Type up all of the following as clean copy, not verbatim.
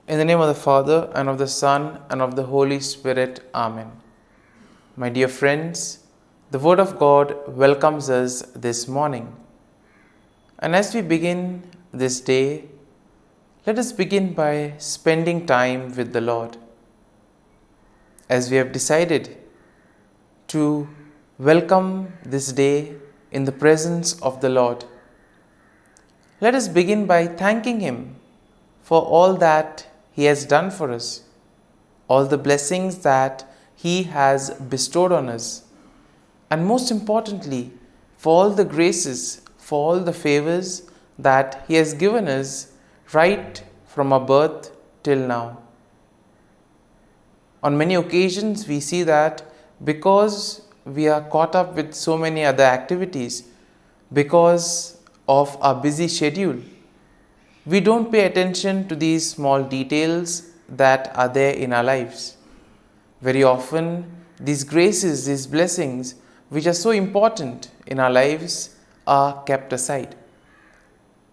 In the name of the Father, and of the Son, and of the Holy Spirit. Amen. My dear friends, the Word of God welcomes us this morning. And as we begin this day, let us begin by spending time with the Lord. As we have decided to welcome this day in the presence of the Lord, let us begin by thanking Him for all that He has done for us, all the blessings that He has bestowed on us, and most importantly, for all the graces, for all the favors that He has given us right from our birth till now. On many occasions, we see that because we are caught up with so many other activities, because of our busy schedule, we don't pay attention to these small details that are there in our lives. Very often, these graces, these blessings, which are so important in our lives, are kept aside.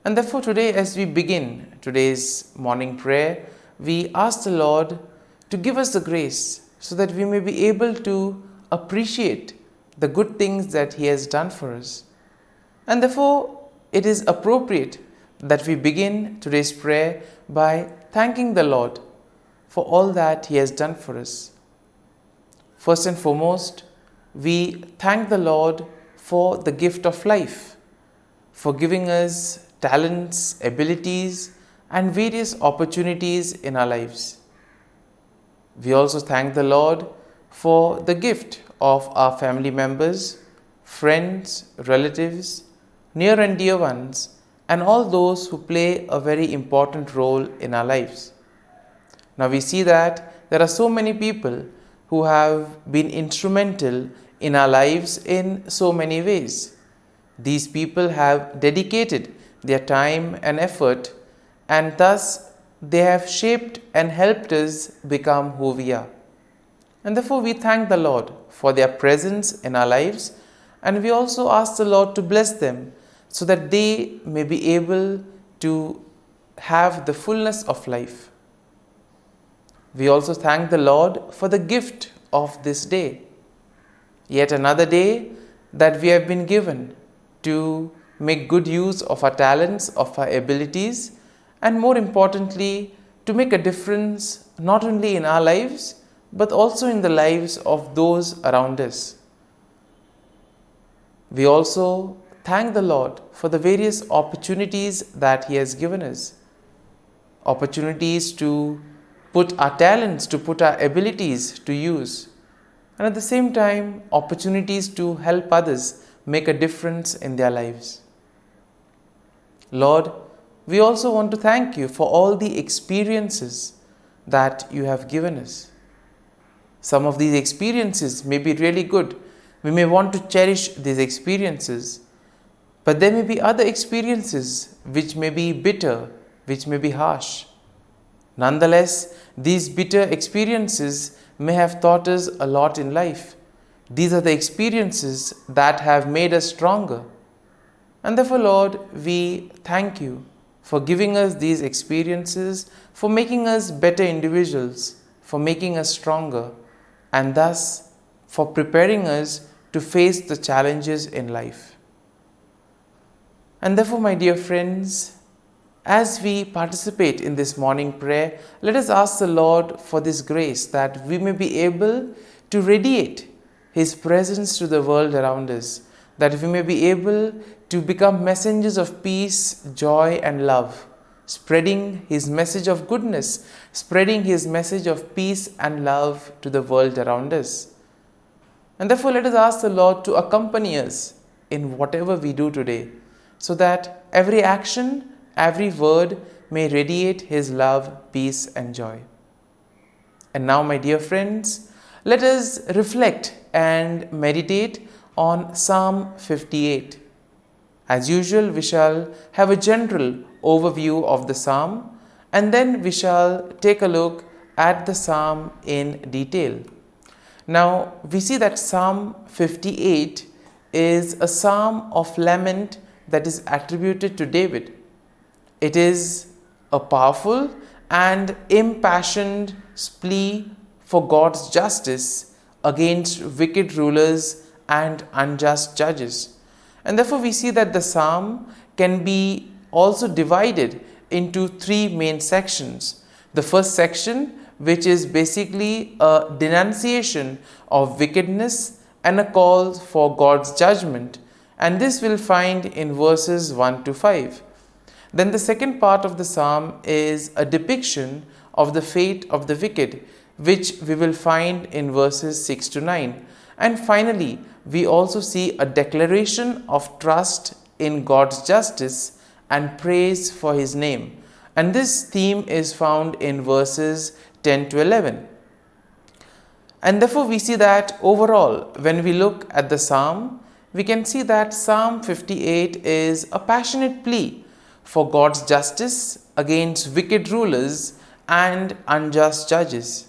And therefore today, as we begin today's morning prayer, we ask the Lord to give us the grace so that we may be able to appreciate the good things that He has done for us. And therefore, it is appropriate that we begin today's prayer by thanking the Lord for all that He has done for us. First and foremost, we thank the Lord for the gift of life, for giving us talents, abilities, and various opportunities in our lives. We also thank the Lord for the gift of our family members, friends, relatives, near and dear ones, and all those who play a very important role in our lives. Now we see that there are so many people who have been instrumental in our lives in so many ways. These people have dedicated their time and effort, and thus they have shaped and helped us become who we are. And therefore we thank the Lord for their presence in our lives, and we also ask the Lord to bless them so that they may be able to have the fullness of life. We also thank the Lord for the gift of this day, yet another day that we have been given to make good use of our talents, of our abilities, and more importantly, to make a difference not only in our lives, but also in the lives of those around us. We also thank the Lord for the various opportunities that He has given us. Opportunities to put our talents, to put our abilities to use. And at the same time, opportunities to help others make a difference in their lives. Lord, we also want to thank You for all the experiences that You have given us. Some of these experiences may be really good. We may want to cherish these experiences. But there may be other experiences which may be bitter, which may be harsh. Nonetheless, these bitter experiences may have taught us a lot in life. These are the experiences that have made us stronger. And therefore, Lord, we thank You for giving us these experiences, for making us better individuals, for making us stronger, and thus for preparing us to face the challenges in life. And therefore, my dear friends, as we participate in this morning prayer, let us ask the Lord for this grace that we may be able to radiate His presence to the world around us, that we may be able to become messengers of peace, joy, and love, spreading His message of goodness, spreading His message of peace and love to the world around us. And therefore, let us ask the Lord to accompany us in whatever we do today, so that every action, every word may radiate His love, peace, and joy. And now, my dear friends, let us reflect and meditate on Psalm 58. As usual, we shall have a general overview of the psalm, and then we shall take a look at the psalm in detail. Now, we see that Psalm 58 is a psalm of lament that is attributed to David. It is a powerful and impassioned plea for God's justice against wicked rulers and unjust judges. And therefore we see that the psalm can be also divided into three main sections. The first section, which is basically a denunciation of wickedness and a call for God's judgment, and this we'll find in verses 1 to 5. Then the second part of the psalm is a depiction of the fate of the wicked, which we will find in verses 6 to 9. And finally, we also see a declaration of trust in God's justice and praise for His name. And this theme is found in verses 10 to 11. And therefore we see that overall, when we look at the psalm, we can see that Psalm 58 is a passionate plea for God's justice against wicked rulers and unjust judges.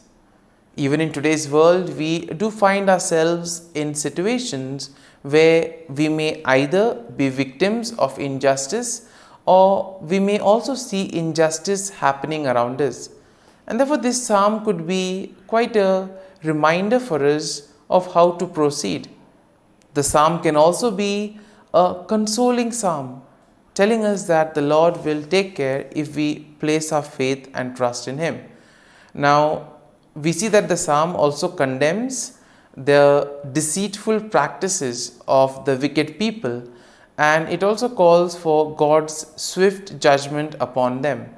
Even in today's world, we do find ourselves in situations where we may either be victims of injustice or we may also see injustice happening around us. And therefore this psalm could be quite a reminder for us of how to proceed. The psalm can also be a consoling psalm, telling us that the Lord will take care if we place our faith and trust in Him. Now, we see that the psalm also condemns the deceitful practices of the wicked people, and it also calls for God's swift judgment upon them.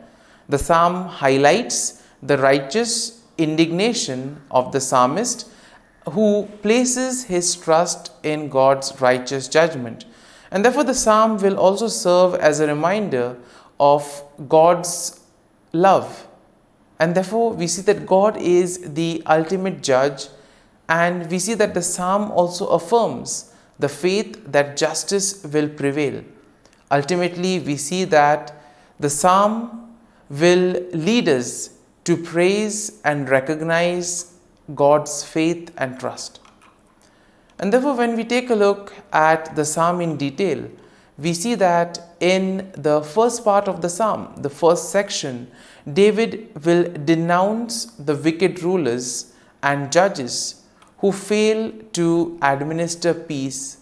The psalm highlights the righteous indignation of the psalmist, who places his trust in God's righteous judgment. And therefore the psalm will also serve as a reminder of God's love. And therefore we see that God is the ultimate judge, and we see that the psalm also affirms the faith that justice will prevail. Ultimately we see that the psalm will lead us to praise and recognize God's faith and trust. And therefore when we take a look at the psalm in detail, we see that in the first part of the psalm, the first section, David will denounce the wicked rulers and judges who fail to administer peace.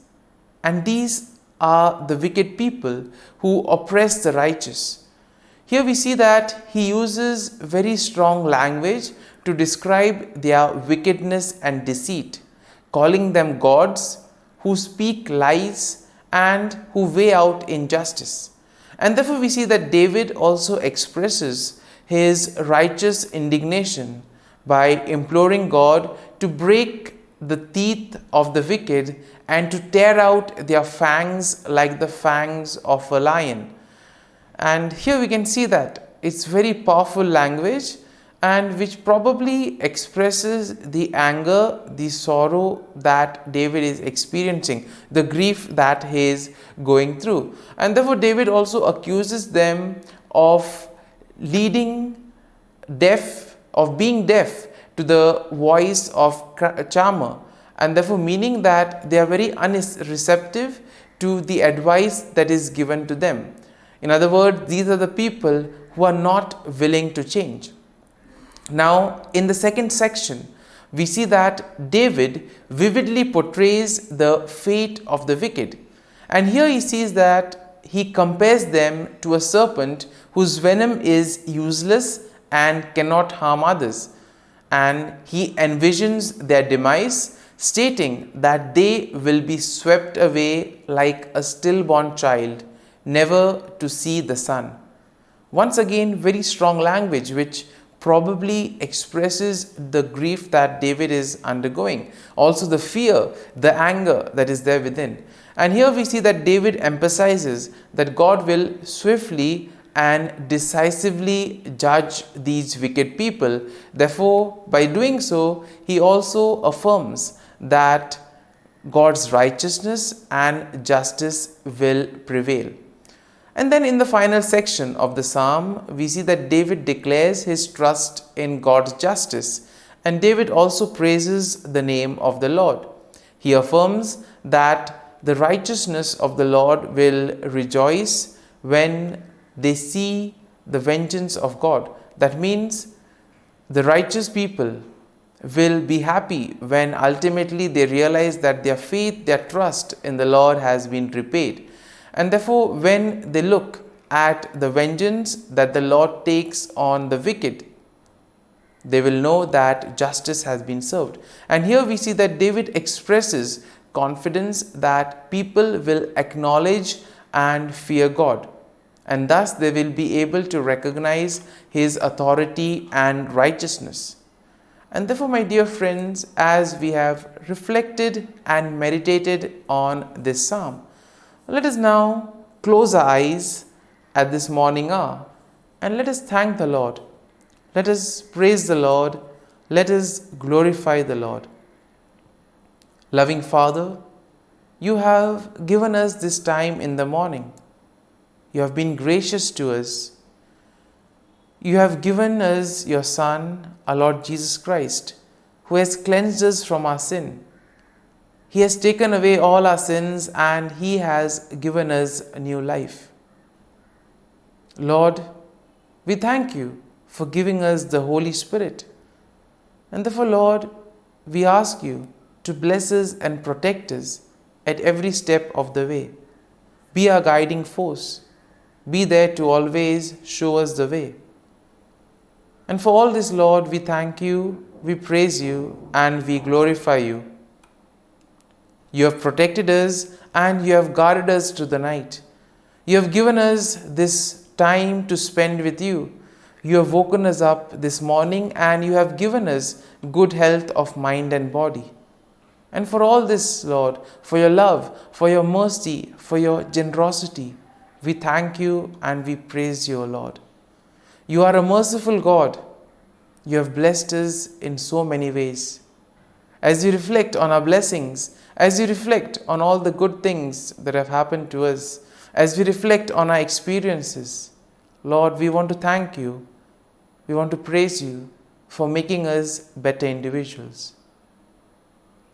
And these are the wicked people who oppress the righteous. Here we see that he uses very strong language to describe their wickedness and deceit, calling them gods who speak lies and who weigh out injustice. And therefore we see that David also expresses his righteous indignation by imploring God to break the teeth of the wicked and to tear out their fangs like the fangs of a lion. And here we can see that it's very powerful language, and which probably expresses the anger, the sorrow that David is experiencing, the grief that he is going through. And therefore David also accuses them of being deaf to the voice of charmer, and therefore meaning that they are very unreceptive to the advice that is given to them. In other words, these are the people who are not willing to change. Now, in the second section, we see that David vividly portrays the fate of the wicked. And here he sees that he compares them to a serpent whose venom is useless and cannot harm others. And he envisions their demise, stating that they will be swept away like a stillborn child, never to see the sun. Once again, very strong language which probably expresses the grief that David is undergoing, also the fear, the anger that is there within. And here we see that David emphasizes that God will swiftly and decisively judge these wicked people. Therefore, by doing so, he also affirms that God's righteousness and justice will prevail. And then in the final section of the psalm, we see that David declares his trust in God's justice, and David also praises the name of the Lord. He affirms that the righteousness of the Lord will rejoice when they see the vengeance of God, That means the righteous people will be happy when ultimately they realize that their faith, their trust in the Lord has been repaid. And therefore, when they look at the vengeance that the Lord takes on the wicked, they will know that justice has been served. And here we see that David expresses confidence that people will acknowledge and fear God, and thus they will be able to recognize His authority and righteousness. And therefore, my dear friends, as we have reflected and meditated on this psalm, let us now close our eyes at this morning hour and let us thank the Lord. Let us praise the Lord. Let us glorify the Lord. Loving Father, you have given us this time in the morning. You have been gracious to us. You have given us your Son, our Lord Jesus Christ, who has cleansed us from our sin. He has taken away all our sins and He has given us a new life. Lord, we thank you for giving us the Holy Spirit. And therefore, Lord, we ask you to bless us and protect us at every step of the way. Be our guiding force. Be there to always show us the way. And for all this, Lord, we thank you, we praise you, and we glorify you. You have protected us and you have guarded us through the night. You have given us this time to spend with you. You have woken us up this morning and you have given us good health of mind and body. And for all this, Lord, for your love, for your mercy, for your generosity, we thank you and we praise you, O Lord. You are a merciful God. You have blessed us in so many ways. As we reflect on our blessings, as we reflect on all the good things that have happened to us, as we reflect on our experiences, Lord, we want to thank you. We want to praise you for making us better individuals.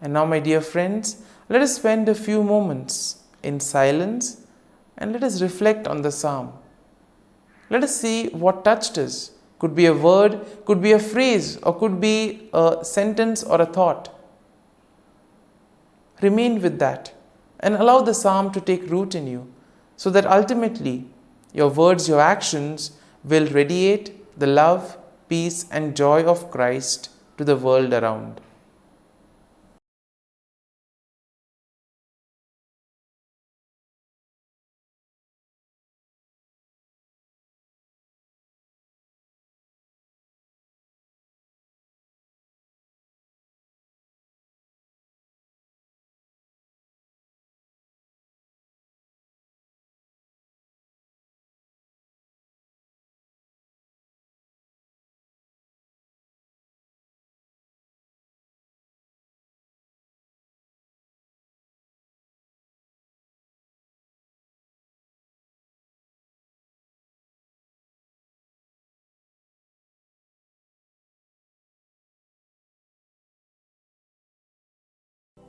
And now, my dear friends, let us spend a few moments in silence and let us reflect on the psalm. Let us see what touched us. Could be a word, could be a phrase, or could be a sentence or a thought. Remain with that and allow the psalm to take root in you, so that ultimately your words, your actions will radiate the love, peace, and joy of Christ to the world around.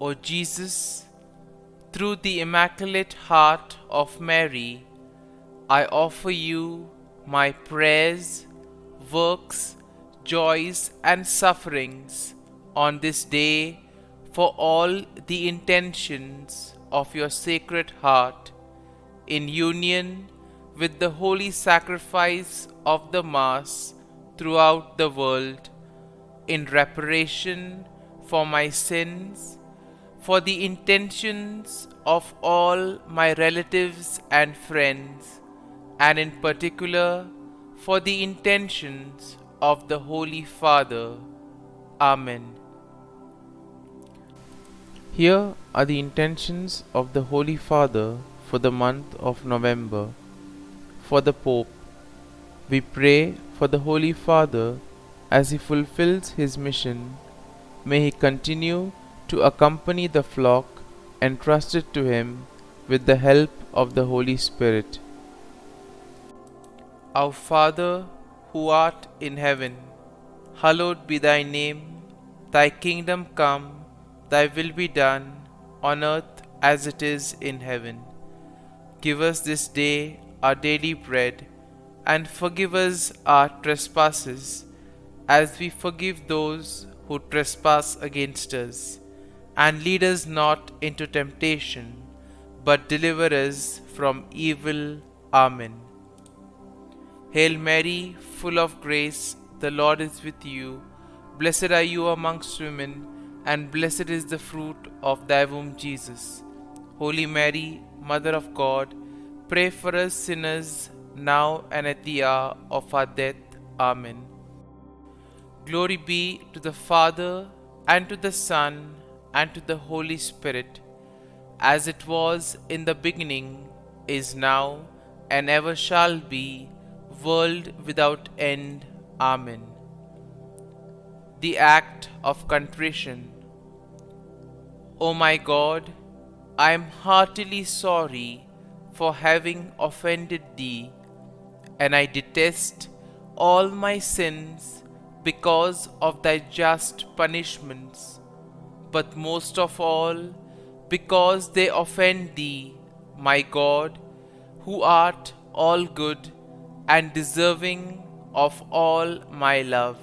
O Jesus, through the Immaculate Heart of Mary, I offer you my prayers, works, joys, and sufferings on this day for all the intentions of your Sacred Heart, in union with the holy sacrifice of the Mass throughout the world, in reparation for my sins, for the intentions of all my relatives and friends, and in particular for the intentions of the Holy Father. Amen. Here are the intentions of the Holy Father for the month of November. For the Pope, we pray for the Holy Father as he fulfills his mission. May he continue to accompany the flock entrusted to him with the help of the Holy Spirit. Our Father, who art in heaven, hallowed be thy name. Thy kingdom come, thy will be done, on earth as it is in heaven. Give us this day our daily bread, and forgive us our trespasses, as we forgive those who trespass against us. And lead us not into temptation, but deliver us from evil. Amen. Hail Mary, full of grace, the Lord is with you. Blessed are you amongst women, and blessed is the fruit of thy womb, Jesus. Holy Mary, Mother of God, pray for us sinners, now and at the hour of our death. Amen. Glory be to the Father, and to the Son, and to the Holy Spirit, as it was in the beginning, is now, and ever shall be, world without end. Amen. The Act of Contrition. O my God, I am heartily sorry for having offended Thee, and I detest all my sins because of Thy just punishments, but most of all because they offend Thee, my God, who art all good and deserving of all my love.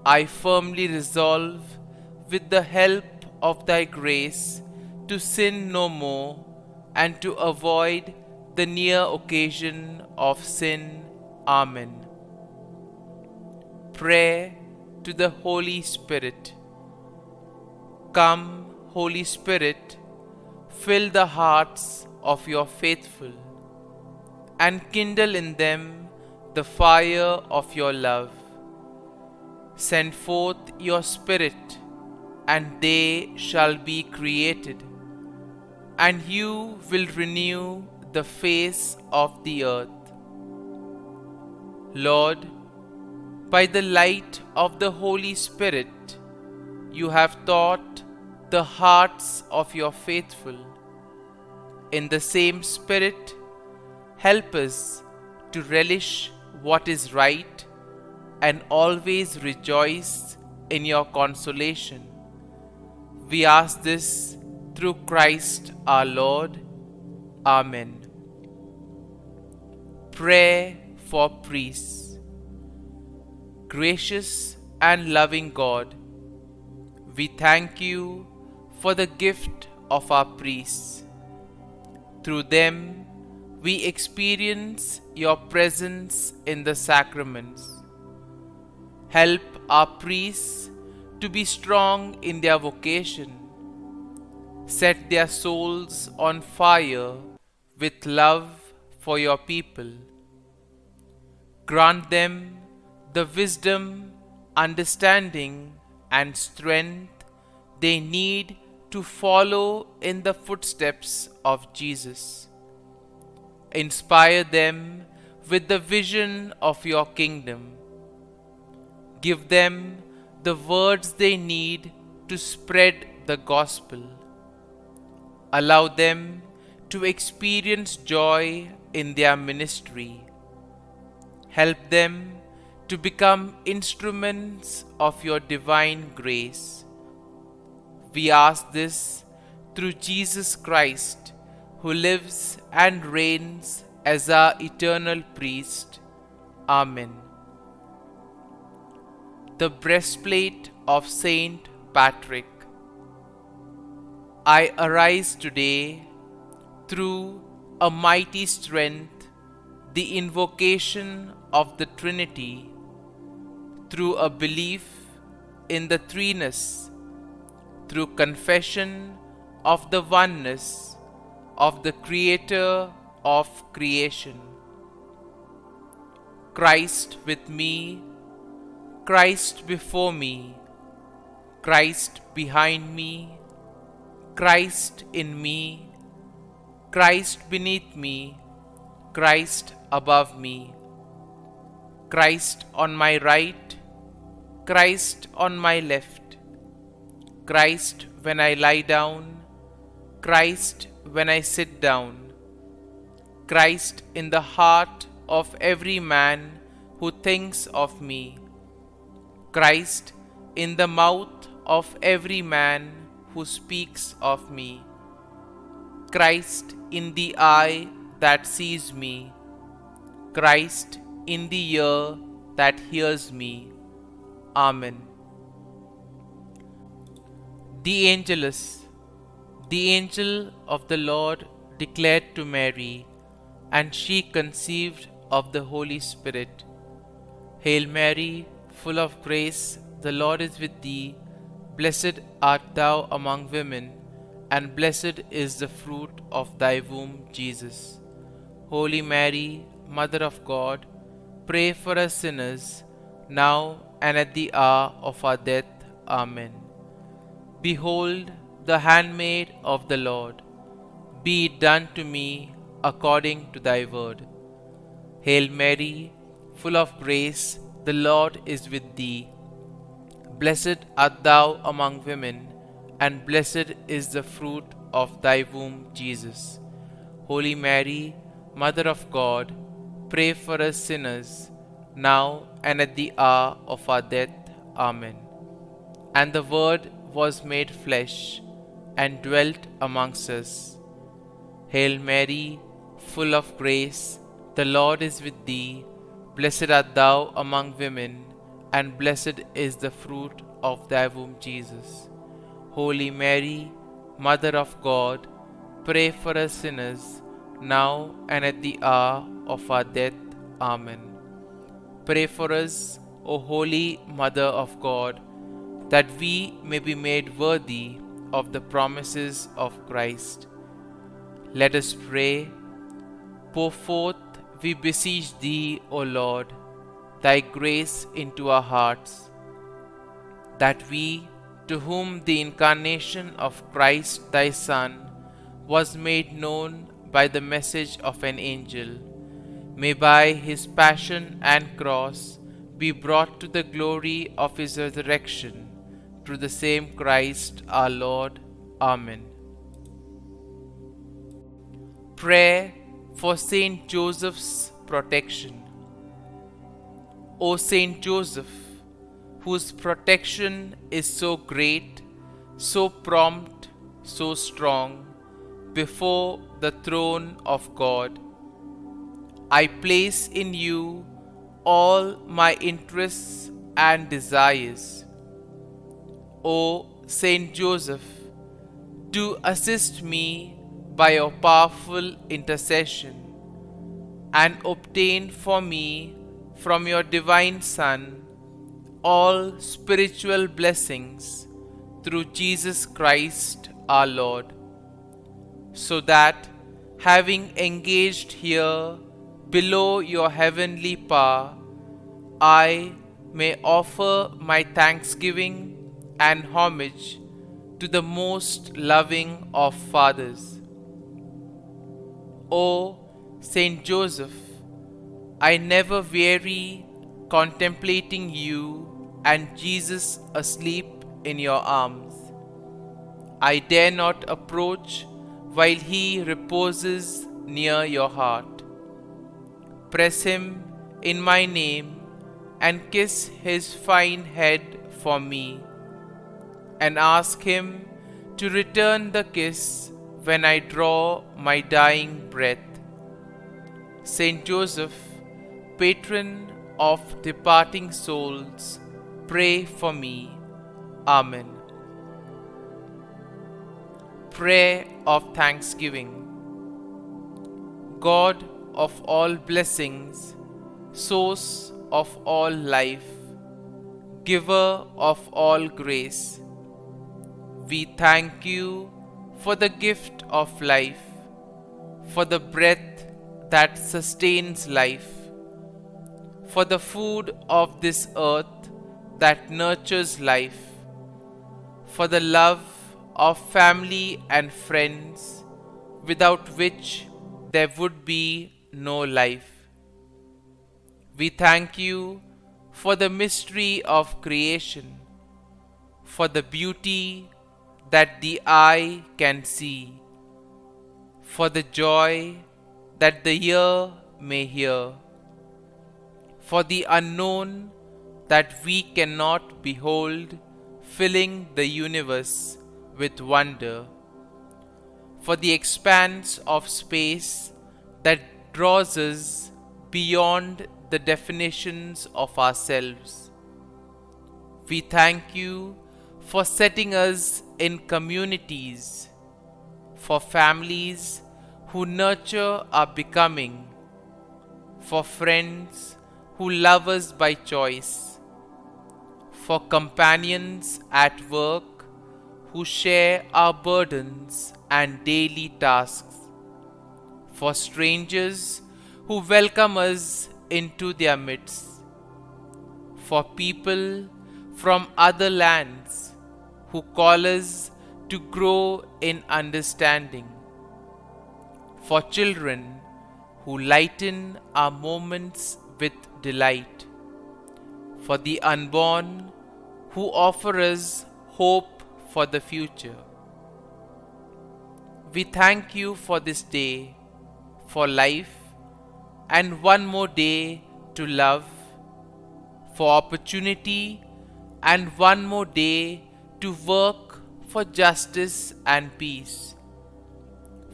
I firmly resolve, with the help of Thy grace, to sin no more, and to avoid the near occasion of sin. Amen. Prayer to the Holy Spirit. Come, Holy Spirit, fill the hearts of your faithful, and kindle in them the fire of your love. Send forth your Spirit, and they shall be created, and you will renew the face of the earth. Lord, by the light of the Holy Spirit, you have taught the hearts of your faithful. In the same Spirit, help us to relish what is right and always rejoice in your consolation. We ask this through Christ our Lord. Amen. Prayer for priests. Gracious and loving God, we thank you for the gift of our priests. Through them, we experience your presence in the sacraments. Help our priests to be strong in their vocation. Set their souls on fire with love for your people. Grant them the wisdom, understanding, and strength they need to follow in the footsteps of Jesus. Inspire them with the vision of your kingdom. Give them the words they need to spread the gospel. Allow them to experience joy in their ministry. Help them to become instruments of your divine grace. We ask this through Jesus Christ, who lives and reigns as our eternal priest. Amen. The breastplate of Saint Patrick. I arise today through a mighty strength, the invocation of the Trinity, through a belief in the threeness, through confession of the oneness of the Creator of creation. Christ with me, Christ before me, Christ behind me, Christ in me, Christ beneath me, Christ above me, Christ on my right, Christ on my left, Christ when I lie down, Christ when I sit down, Christ in the heart of every man who thinks of me, Christ in the mouth of every man who speaks of me, Christ in the eye that sees me, Christ in the ear that hears me. Amen. The Angelus. The angel of the Lord declared to Mary, and she conceived of the Holy Spirit. Hail Mary, full of grace, the Lord is with thee. Blessed art thou among women, and blessed is the fruit of thy womb, Jesus. Holy Mary, Mother of God, pray for us sinners, now and at the hour of our death. Amen. Behold, the handmaid of the Lord. Be it done to me according to thy word. Hail Mary, full of grace, the Lord is with thee. Blessed art thou among women, and blessed is the fruit of thy womb, Jesus. Holy Mary, Mother of God, pray for us sinners, now and at the hour of our death. Amen. And the Word was made flesh, and dwelt amongst us. Hail Mary, full of grace, the Lord is with thee. Blessed art thou among women, and blessed is the fruit of thy womb, Jesus. Holy Mary, Mother of God, pray for us sinners, now and at the hour of our death. Amen. Pray for us, O Holy Mother of God, that we may be made worthy of the promises of Christ. Let us pray. Pour forth, we beseech thee, O Lord, thy grace into our hearts, that we, to whom the incarnation of Christ thy Son was made known by the message of an angel, may by his passion and cross be brought to the glory of his resurrection, through the same Christ our Lord. Amen. Prayer for Saint Joseph's protection. O Saint Joseph, whose protection is so great, so prompt, so strong, before the throne of God, I place in you all my interests and desires. O Saint Joseph, do assist me by your powerful intercession, and obtain for me from your divine Son all spiritual blessings through Jesus Christ our Lord, so that, having engaged here below your heavenly power, I may offer my thanksgiving and homage to the most loving of fathers. O Saint Joseph, I never weary contemplating you and Jesus asleep in your arms. I dare not approach while he reposes near your heart. Press him in my name and kiss his fine head for me, and ask him to return the kiss when I draw my dying breath. Saint Joseph, patron of departing souls, pray for me. Amen. Prayer of Thanksgiving. God of all blessings, source of all life, giver of all grace, we thank you for the gift of life, for the breath that sustains life, for the food of this earth that nurtures life, for the love of family and friends, without which there would be no life. We thank you for the mystery of creation, for the beauty that the eye can see, for the joy that the ear may hear, for the unknown that we cannot behold, filling the universe with wonder, for the expanse of space that draws us beyond the definitions of ourselves. We thank you for setting us in communities, for families who nurture our becoming, for friends who love us by choice, for companions at work who share our burdens and daily tasks, for strangers who welcome us into their midst, for people from other lands who call us to grow in understanding, for children who lighten our moments with delight, for the unborn who offer us hope for the future. We thank you for this day, for life, and one more day to love, for opportunity, and one more day to work for justice and peace,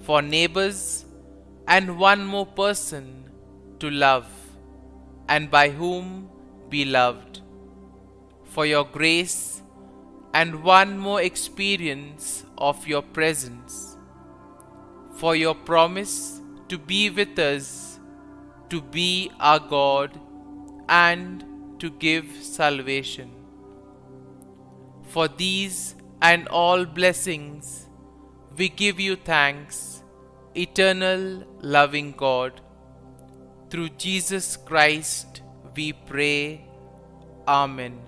for neighbors, and one more person to love, and by whom be loved, for your grace, and one more experience of your presence, for your promise to be with us, to be our God, and to give salvation. For these and all blessings, we give you thanks, eternal loving God. Through Jesus Christ we pray. Amen.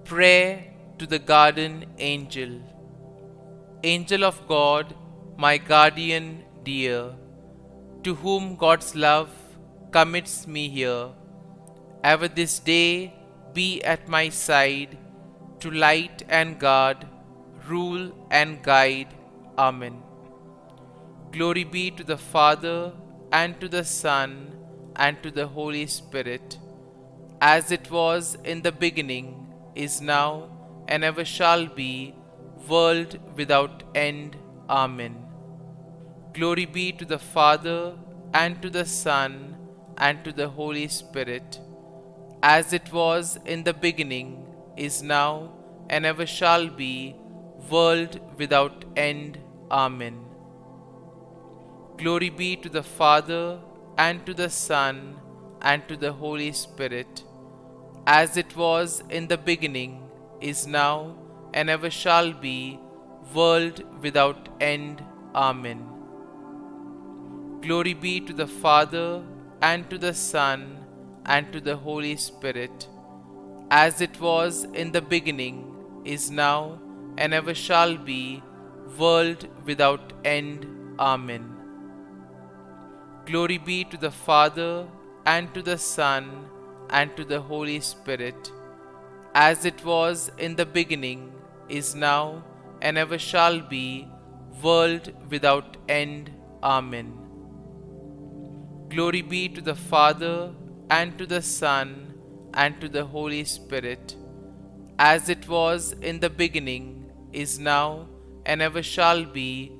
Prayer to the Garden Angel. Angel of God, my guardian dear, to whom God's love commits me here, ever this day be at my side, to light and guard, rule and guide. Amen. Glory be to the Father, and to the Son, and to the Holy Spirit, as it was in the beginning, is now, and ever shall be, world without end. Amen. Glory be to the Father, and to the Son, and to the Holy Spirit, as it was in the beginning, is now, and ever shall be, world without end. Amen. Glory be to the Father, and to the Son, and to the Holy Spirit, as it was in the beginning, is now, and ever shall be, world without end. Amen. Glory be to the Father, and to the Son, and to the Holy Spirit, as it was in the beginning, is now, and ever shall be, world without end. Amen. Glory be to the Father, and to the Son, and to the Holy Spirit, as it was in the beginning, is now, and ever shall be, world without end. Amen. Glory be to the Father, and to the Son, and to the Holy Spirit, as it was in the beginning, is now, and ever shall be,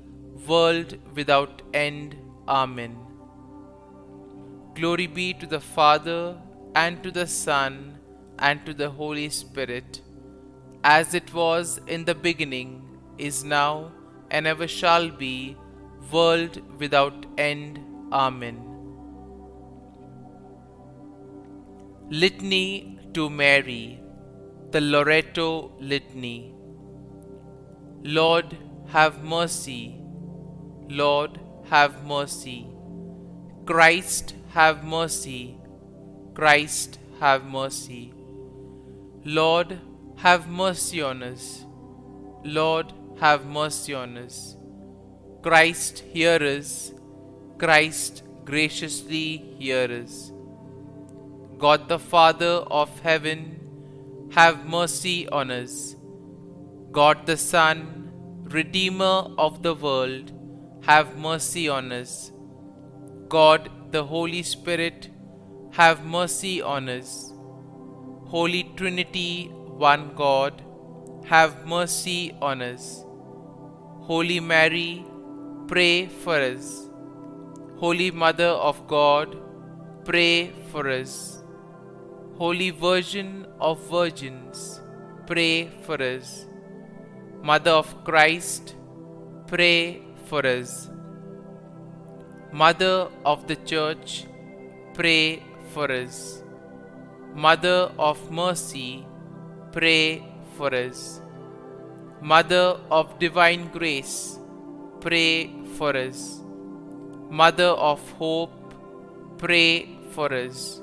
world without end. Amen. Glory be to the Father, and to the Son, and to the Holy Spirit, as it was in the beginning, is now, and ever shall be, world without end. Amen. Litany to Mary, the Loreto Litany. Lord, have mercy. Lord, have mercy. Christ, have mercy. Christ, have mercy. Lord, have mercy on us. Lord, have mercy on us. Christ, hear us. Christ, graciously hear us. God the Father of heaven, have mercy on us. God the Son, Redeemer of the world, have mercy on us. God the Holy Spirit, have mercy on us. Holy Trinity, one God, have mercy on us. Holy Mary, pray for us. Holy Mother of God, pray for us. Holy Virgin of Virgins, pray for us. Mother of Christ, pray for us. Mother of the Church, pray for us. Mother of Mercy, pray for us. Mother of Divine Grace, pray for us. Mother of Hope, pray for us.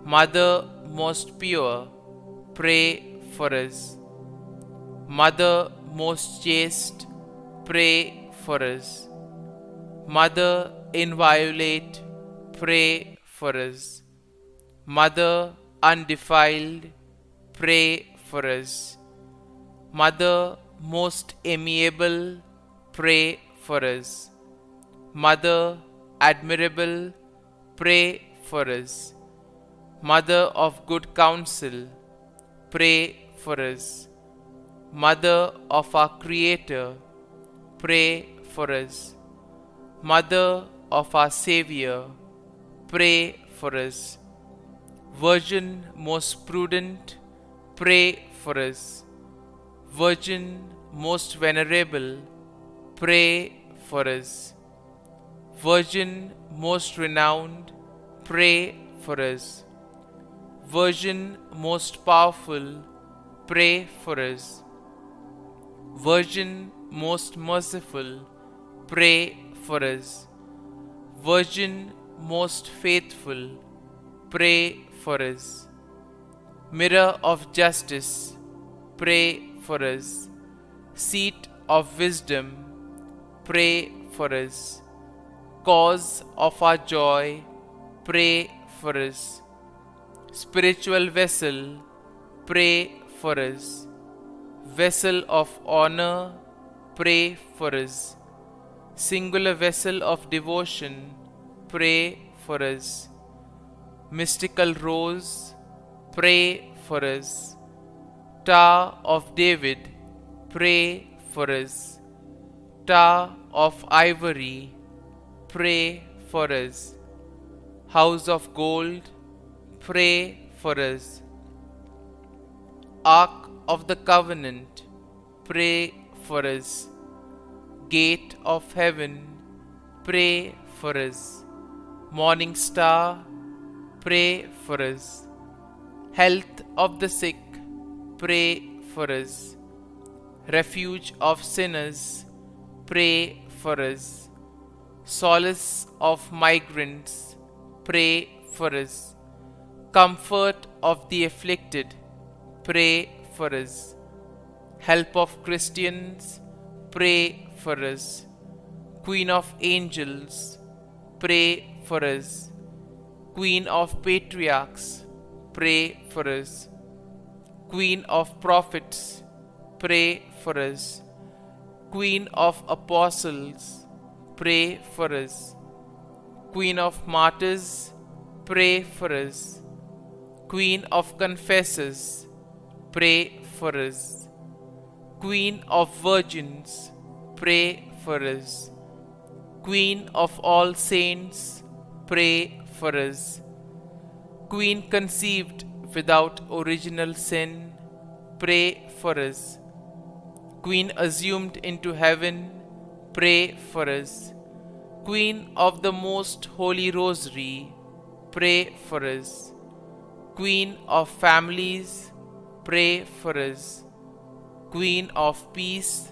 Mother most pure, pray for us. Mother most chaste, pray for us. Mother inviolate, pray for us. Mother undefiled, pray for us. Mother most amiable, pray for us. Mother admirable, pray for us. Mother of good counsel, pray for us. Mother of our Creator, pray for us. Mother of our Xavier, pray for us. Virgin most prudent, pray for us. Virgin most venerable, pray for us. Virgin most renowned, pray for us. Virgin most powerful, pray for us. Virgin most merciful, pray for us. Virgin most faithful, pray for us. Mirror of justice, pray for us. Seat of wisdom, pray for us. Cause of our joy, pray for us. Spiritual vessel, pray for us. Vessel of honor, pray for us. Singular vessel of devotion, pray for us. Mystical rose, pray for us. Tower of David, pray for us. Tower of ivory, pray for us. House of gold, pray for us. Ark of the covenant, pray for us. Gate of heaven, pray for us. Morning star, pray for us. Health of the sick, pray for us. Refuge of sinners, pray for us. Solace of migrants, pray for us. Comfort of the afflicted, pray for us. Help of Christians, pray for us. Queen of angels, pray for us. Queen of patriarchs, pray for us. Queen of prophets, pray for us. Queen of apostles, pray for us. Queen of martyrs, pray for us. Queen of confessors, pray for us. Queen of virgins, pray for us. Queen of all saints, pray for us. Queen conceived without original sin, pray for us. Queen assumed into heaven, pray for us. Queen of the most holy rosary, pray for us. Queen of families, pray for us. Queen of peace,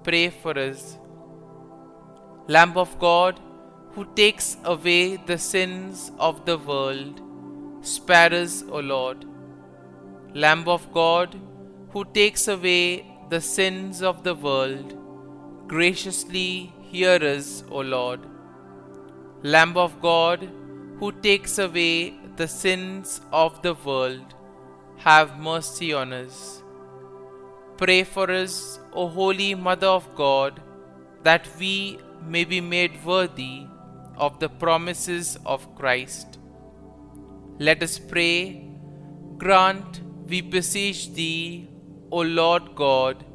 pray for us. Lamb of God, who takes away the sins of the world, spare us, O Lord. Lamb of God, who takes away the sins of the world, graciously hear us, O Lord. Lamb of God, who takes away the sins of the world, have mercy on us. Pray for us, O Holy Mother of God, that we may be made worthy of the promises of Christ. Let us pray. Grant, we beseech Thee, O Lord God,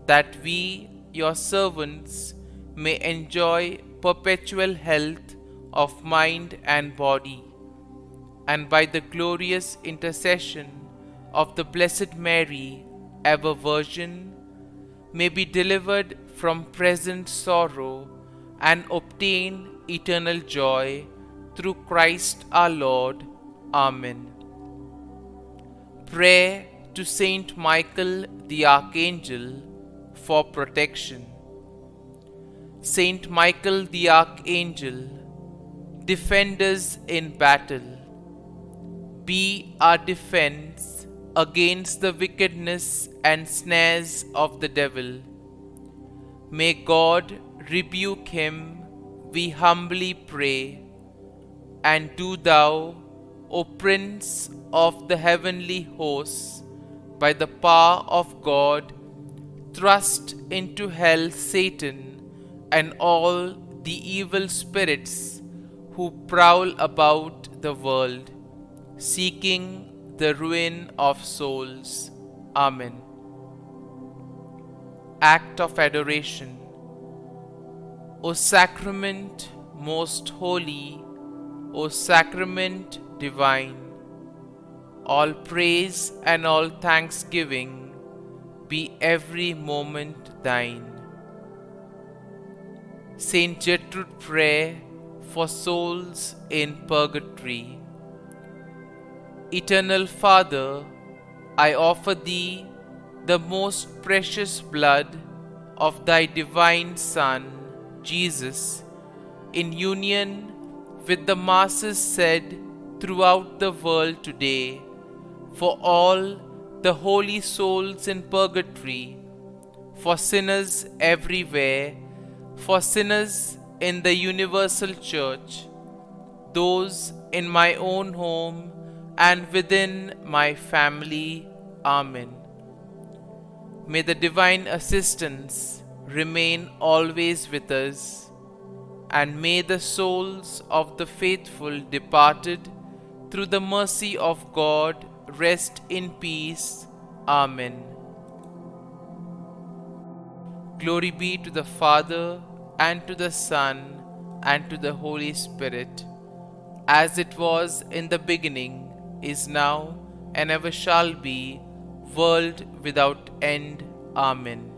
that we, your servants, may enjoy perpetual health of mind and body, and by the glorious intercession of the Blessed Mary, ever Virgin, may be delivered from present sorrow and obtain eternal joy through Christ our Lord. Amen. Prayer to Saint Michael the Archangel for protection. Saint Michael the Archangel, defend us in battle. Be our defense against the wickedness and snares of the devil. May God rebuke him, we humbly pray. And do thou, O Prince of the heavenly hosts, by the power of God, thrust into hell Satan and all the evil spirits who prowl about the world, seeking the ruin of souls. Amen. Act of Adoration. O Sacrament most holy, O Sacrament divine, all praise and all thanksgiving be every moment thine. Saint Gertrude Prayer for souls in purgatory. Eternal Father, I offer Thee the most precious blood of Thy divine Son, Jesus, in union with the masses said throughout the world today, for all the holy souls in purgatory, for sinners everywhere, for sinners in the universal church, those in my own home and within my family. Amen. May the divine assistance remain always with us, and may the souls of the faithful departed through the mercy of God rest in peace. Amen. Glory be to the Father, and to the Son, and to the Holy Spirit, as it was in the beginning, is now, and ever shall be, world without end. Amen.